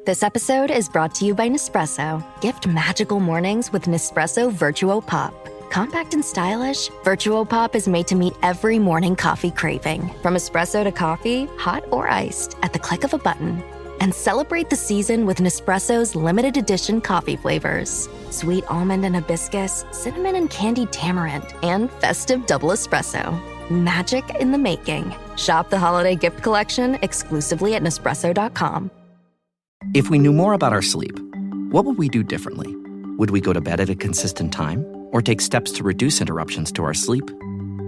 This episode is brought to you by Nespresso. Gift magical mornings with Nespresso Virtuo Pop. Compact and stylish, Virtuo Pop is made to meet every morning coffee craving. From espresso to coffee, hot or iced, at the click of a button. And celebrate the season with Nespresso's limited edition coffee flavors. Sweet almond and hibiscus, cinnamon and candied tamarind, and festive double espresso. Magic in the making. Shop the holiday gift collection exclusively at Nespresso.com. If we knew more about our sleep, what would we do differently? Would we go to bed at a consistent time or take steps to reduce interruptions to our sleep?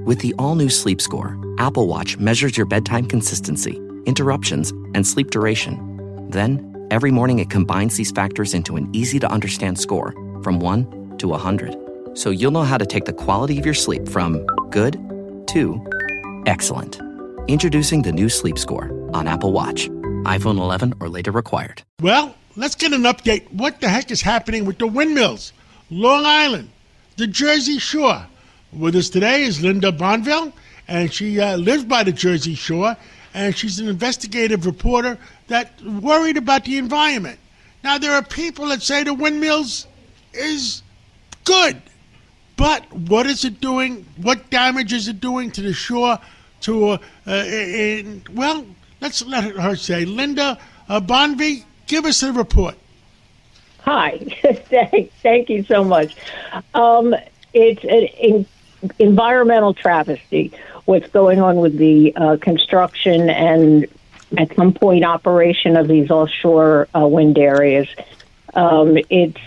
With the all-new Sleep Score, Apple Watch measures your bedtime consistency, interruptions, and sleep duration. Then, every morning it combines these factors into an easy-to-understand score from 1 to 100. So you'll know how to take the quality of your sleep from good to excellent. Introducing the new Sleep Score on Apple Watch. iPhone 11 or later required. Well, let's get an update. What the heck is happening with the windmills? Long Island, the Jersey Shore. With us today is Linda Bonvie, and she lives by the Jersey Shore, and she's an investigative reporter that's worried about the environment. Now, there are people that say the windmills is good, but what is it doing? What damage is it doing to the shore? Well, let's let her say. Linda Bonvie, give us a report. Hi. Thank you so much. It's an environmental travesty, what's going on with the construction and at some point operation of these offshore wind areas. It's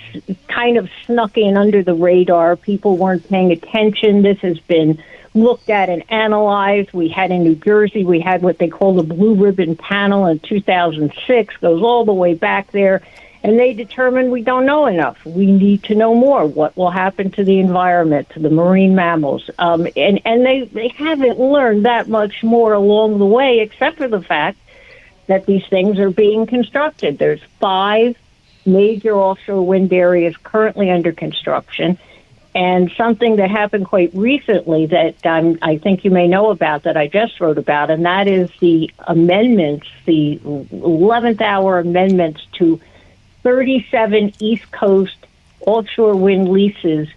kind of snuck in under the radar. People weren't paying attention. This has been looked at and analyzed. We had in New Jersey, we had what they call the Blue Ribbon Panel in 2006, goes all the way back there, and they determined we don't know enough. We need to know more. What will happen to the environment, to the marine mammals? And they haven't learned that much more along the way, except for the fact that these things are being constructed. There's 5 major offshore wind areas currently under construction. And something that happened quite recently that I think you may know about, that I just wrote about, and that is the amendments, the 11th hour amendments to 37 East Coast offshore wind leases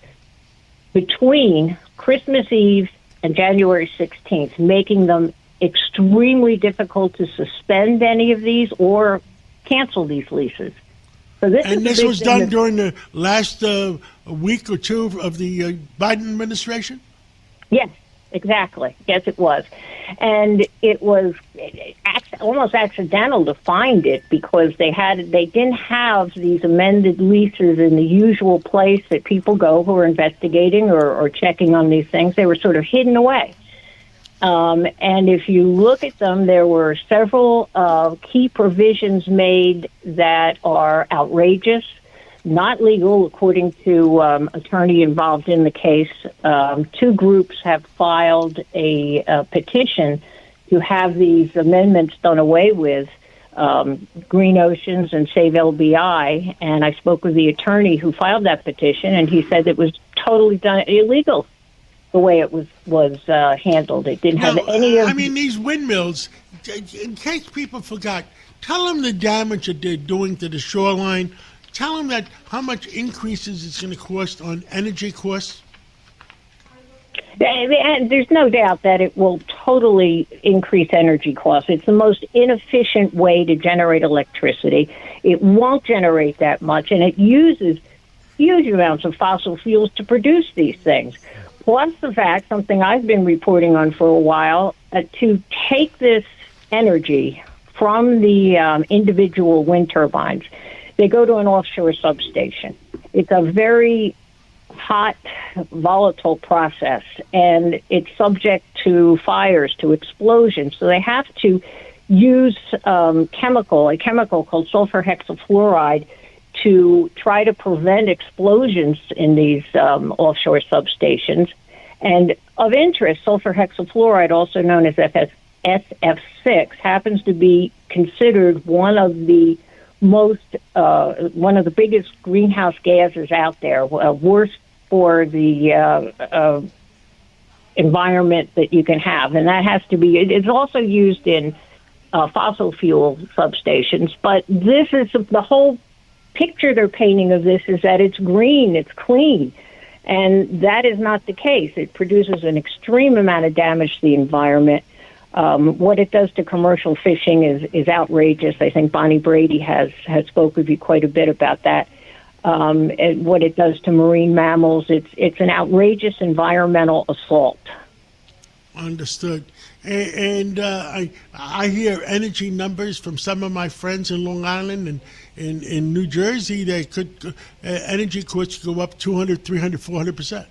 between Christmas Eve and January 16th, making them extremely difficult to suspend any of these or cancel these leases. So this was done during the last week or two of the Biden administration? Yes, exactly. Yes, it was. And it was almost accidental to find it because they didn't have these amended leases in the usual place that people go who are investigating or checking on these things. They were sort of hidden away. And if you look at them, there were several key provisions made that are outrageous, not legal, according to attorney involved in the case. 2 groups have filed a petition to have these amendments done away with, Green Oceans and Save LBI. And I spoke with the attorney who filed that petition, and he said it was totally done illegal. The way it was handled. It didn't have any of... I mean, these windmills, in case people forgot, tell them the damage that they're doing to the shoreline. Tell them that how much increases it's going to cost on energy costs. And there's no doubt that it will totally increase energy costs. It's the most inefficient way to generate electricity. It won't generate that much, and it uses huge amounts of fossil fuels to produce these things. Plus the fact, something I've been reporting on for a while, to take this energy from the individual wind turbines, they go to an offshore substation. It's a very hot, volatile process, and it's subject to fires, to explosions. So they have to use a chemical called sulfur hexafluoride to try to prevent explosions in these offshore substations. And of interest, sulfur hexafluoride, also known as SF6, happens to be considered one of the biggest greenhouse gases out there, worse for the environment that you can have. And that has to be, it's also used in fossil fuel substations. But this is the whole picture they're painting of this is that it's green, it's clean. And that is not the case. It produces an extreme amount of damage to the environment. What it does to commercial fishing is outrageous. I think Bonnie Brady has spoke with you quite a bit about that. And what it does to marine mammals, it's an outrageous environmental assault. Understood. And I hear energy numbers from some of my friends in Long Island and in New Jersey. They could energy costs go up 200, 300, 400%.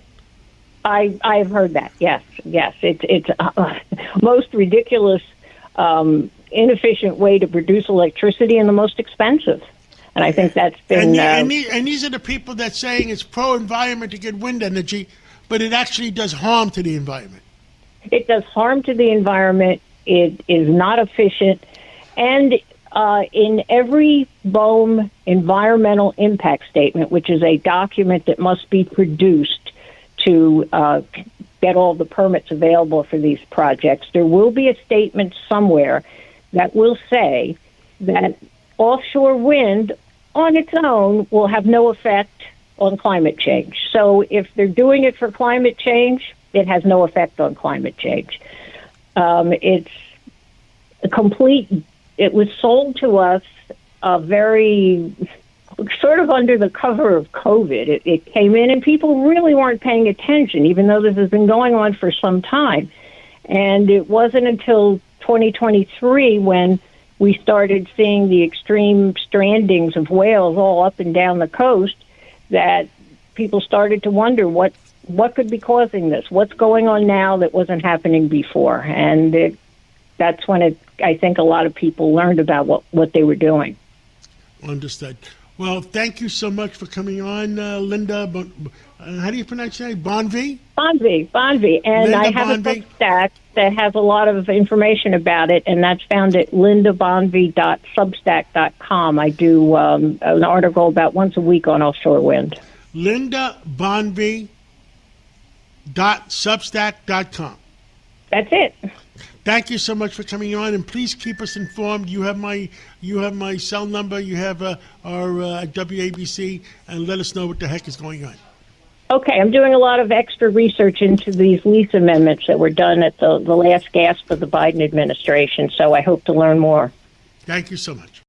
I've heard that. Yes. It's most ridiculous, inefficient way to produce electricity and the most expensive. And I think that's been. And these are the people that's saying it's pro-environment to get wind energy, but it actually does harm to the environment. It does harm to the environment. It is not efficient. And in every BOEM environmental impact statement, which is a document that must be produced to get all the permits available for these projects, there will be a statement somewhere that will say that offshore wind on its own will have no effect on climate change. So if they're doing it for climate change, it has no effect on climate change. It's a complete. It was sold to us very sort of under the cover of COVID. It came in and people really weren't paying attention, even though this has been going on for some time. And it wasn't until 2023 when we started seeing the extreme strandings of whales all up and down the coast that people started to wonder what could be causing this? What's going on now that wasn't happening before? And that's when I think a lot of people learned about what they were doing. Understood. Well, thank you so much for coming on, Linda. How do you pronounce your name? Bonvie? Bonvie. And Linda I have Bonvie. a Substack that has a lot of information about it, and that's found at lindabonvie.substack.com. I do an article about once a week on offshore wind. LindaBonvie.substack.com. That's it. Thank you so much for coming on, and please keep us informed. You have my cell number. You have our WABC, and let us know what the heck is going on. Okay, I'm doing a lot of extra research into these lease amendments that were done at the last gasp of the Biden administration, so I hope to learn more. Thank you so much.